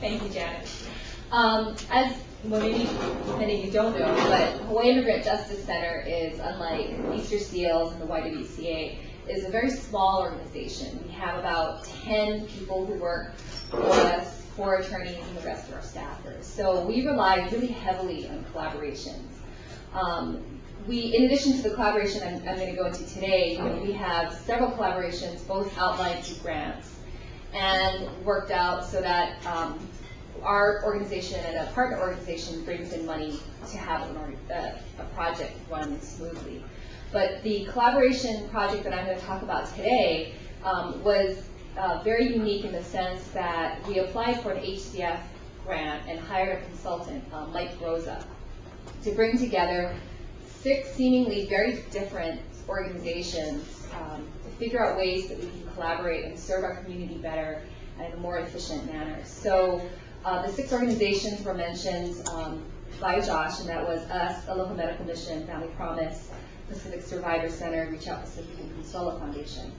Thank you, Janet. As maybe many of you don't know, but Hawaii Immigrant Justice Center is, unlike Easter Seals and the YWCA, is a very small organization. We have about 10 people who work for us, 4 attorneys, and the rest of our staffers. So we rely really heavily on collaborations. In addition to the collaboration I'm going to go into today, we have several collaborations, both outlined through grants and worked out so that our organization and a partner organization brings in money to have a project run smoothly. But the collaboration project that I'm going to talk about today was very unique in the sense that we applied for an HCF grant and hired a consultant, Mike Rosa, to bring together 6 seemingly very different organizations to figure out ways that we can collaborate and serve our community better in a more efficient manner. So the 6 organizations were mentioned by Josh, and that was us, Aloha Medical Mission, Family Promise, Pacific Survivor Center, Reach Out Pacific, and Consuelo Foundation.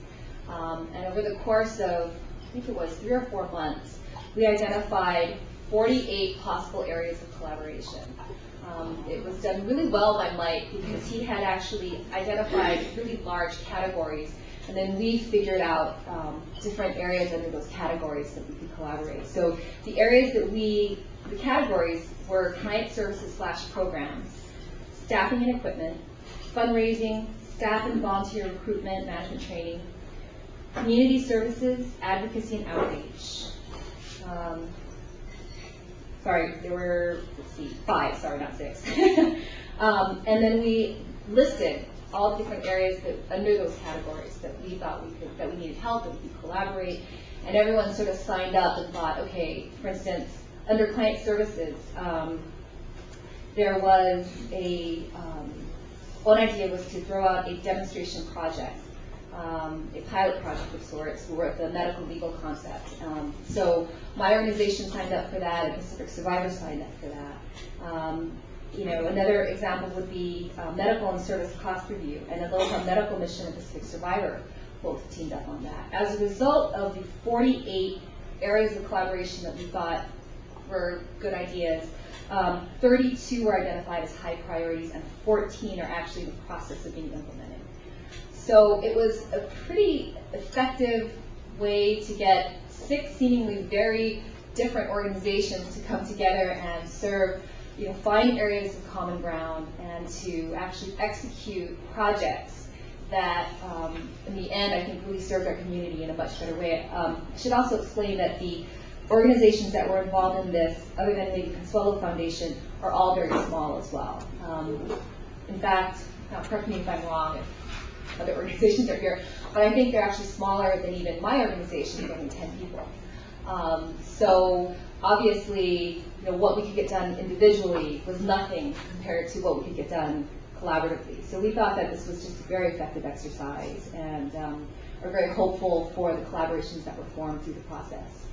And over the course of, I think it was 3 or 4 months, we identified 48 possible areas of collaboration. It was done really well by Mike because he had actually identified really large categories, and then we figured out different areas under those categories that we could collaborate. So the areas that the categories were client services / programs, staffing and equipment, fundraising, staff and volunteer recruitment, management training, community services, advocacy and outreach. Sorry, there were, let's see, 5, sorry, not 6. And then we listed all the different areas that under those categories that we thought that we needed help, that we could collaborate, and everyone sort of signed up and thought, okay, for instance, under client services, there was one idea was to throw out a demonstration project, a pilot project of sorts, with a medical legal concept. So my organization signed up for that, and Pacific Survivor signed up for that. Another example would be medical and service cost review, and the Aloha Medical Mission and Pacific Survivor both teamed up on that. As a result of the 48 areas of collaboration that we thought were good ideas, 32 were identified as high priorities, and 14 are actually in the process of being implemented. So it was a pretty effective way to get 6 seemingly very different organizations to come together and serve, find areas of common ground and to actually execute projects that, in the end, I think really served our community in a much better way. I should also explain that the organizations that were involved in this, other than maybe Consuelo Foundation, are all very small as well. In fact, now correct me if I'm wrong, if other organizations are here, but I think they're actually smaller than even my organization, with only 10 people. So obviously, what we could get done individually was nothing compared to what we could get done collaboratively. So we thought that this was just a very effective exercise, and are very hopeful for the collaborations that were formed through the process.